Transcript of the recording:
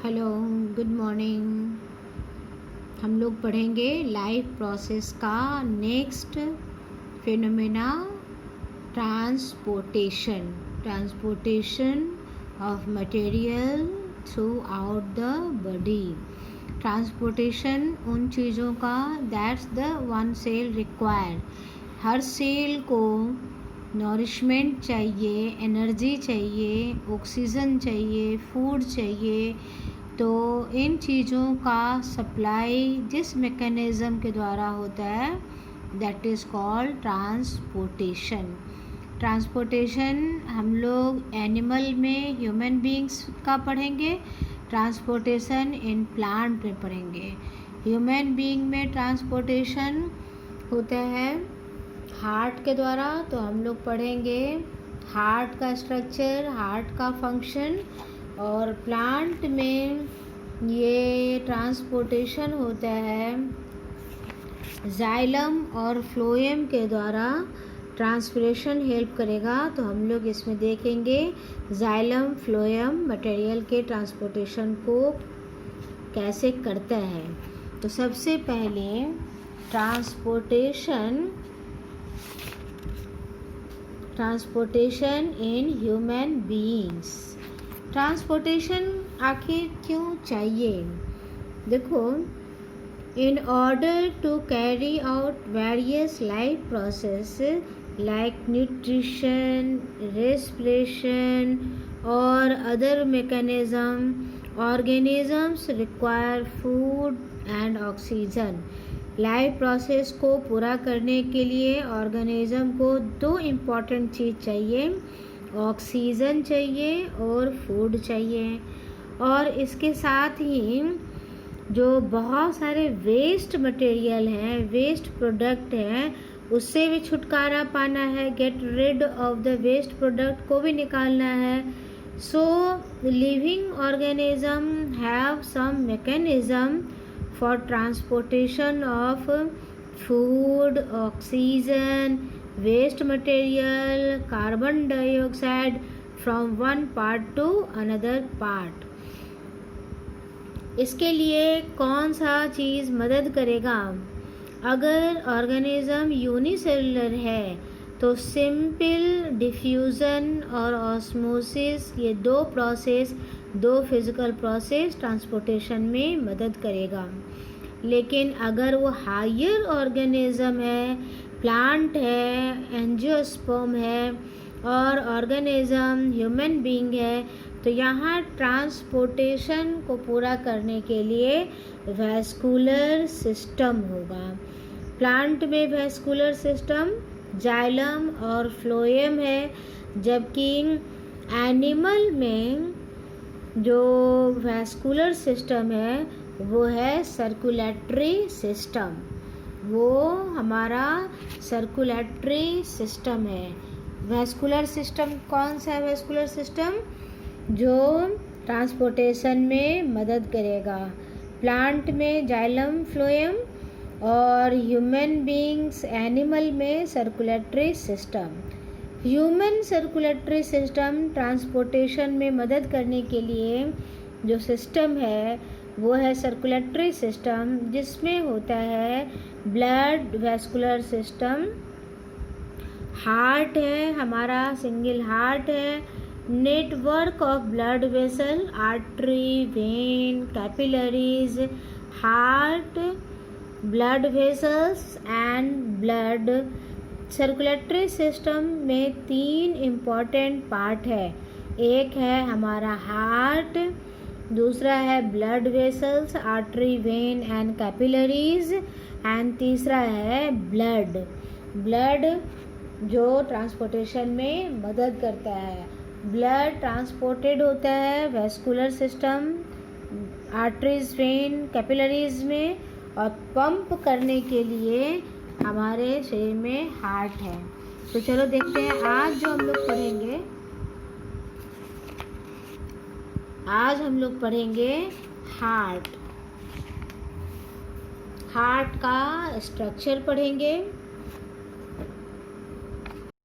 Hello, good morning. हम लोग पढ़ेंगे लाइफ प्रोसेस का next phenomena, transportation. Transportation of material throughout the body. Transportation उन चीज़ों का that's the one cell require. हर सेल को नॉरिशमेंट चाहिए, एनर्जी चाहिए, ऑक्सीजन चाहिए, फूड चाहिए। तो इन चीज़ों का सप्लाई जिस मैकेनिज़्म के द्वारा होता है that is called transportation. Transportation हम लोग एनिमल में, ह्यूमन बीइंग्स का पढ़ेंगे। ट्रांसपोर्टेशन इन प्लांट में पढ़ेंगे। ह्यूमन बीइंग में ट्रांसपोर्टेशन होता है हार्ट के द्वारा। तो हम लोग पढ़ेंगे हार्ट का स्ट्रक्चर, हार्ट का फंक्शन। और प्लांट में ये ट्रांसपोर्टेशन होता है जाइलम और फ्लोएम के द्वारा। ट्रांसपिरेशन हेल्प करेगा। तो हम लोग इसमें देखेंगे जाइलम फ्लोएम मटेरियल के ट्रांसपोर्टेशन को कैसे करता है। तो सबसे पहले transportation in human beings. Transportation आखिर क्यों चाहिए? देखो, in order to carry out various life process like nutrition, respiration और other mechanism, organisms require food and oxygen. Life process को पूरा करने के लिए ऑर्गेनिज्म को दो इम्पॉर्टेंट चीज़ चाहिए, ऑक्सीजन चाहिए और फूड चाहिए। और इसके साथ ही जो बहुत सारे वेस्ट मटेरियल हैं, वेस्ट प्रोडक्ट हैं, उससे भी छुटकारा पाना है। Get rid of the waste product को भी निकालना है। So living organism have some mechanism for transportation of food, oxygen, waste material, carbon dioxide from one part to another part. इसके लिए कौन सा चीज़ मदद करेगा? अगर ऑर्गेनिज्म यूनिसेलुलर है तो सिंपल डिफ्यूज़न और ऑस्मोसिस, ये दो प्रोसेस, दो फिज़िकल प्रोसेस ट्रांसपोर्टेशन में मदद करेगा। लेकिन अगर वो हायर ऑर्गेनिज्म है, प्लांट है, एंजियोस्पर्म है और ऑर्गेनिज्म ह्यूमन बीइंग है, तो यहाँ ट्रांसपोर्टेशन को पूरा करने के लिए वैस्कुलर सिस्टम होगा। प्लांट में वैस्कुलर सिस्टम जाइलम और फ्लोएम है, जबकि एनिमल में जो वैस्कुलर सिस्टम है वो है सर्कुलेटरी सिस्टम। वो हमारा सर्कुलेटरी सिस्टम है। वैस्कुलर सिस्टम कौन सा है? वैस्कुलर सिस्टम जो ट्रांसपोर्टेशन में मदद करेगा। प्लांट में जाइलम फ्लोएम और ह्यूमन बीइंग्स एनिमल में circulatory system. Human circulatory system transportation में मदद करने के लिए जो सिस्टम है वो है सर्कुलेटरी सिस्टम, जिसमें होता है ब्लड वैस्कुलर सिस्टम, हार्ट है हमारा, सिंगल हार्ट है, network of blood vessel, artery, when, capillaries, heart, blood vessels and blood. Circulatory system में तीन इम्पॉर्टेंट पार्ट है। एक है हमारा हार्ट, दूसरा है blood vessels, artery, when and capillaries, and तीसरा है ब्लड। ब्लड जो ट्रांसपोर्टेशन में मदद करता है। ब्लड ट्रांसपोर्टेड होता है vascular system, arteries, when, capillaries में, और पंप करने के लिए हमारे शरीर में हार्ट है। तो चलो देखते हैं आज जो हम लोग पढ़ेंगे। आज हम लोग पढ़ेंगे हार्ट। हार्ट का स्ट्रक्चर पढ़ेंगे,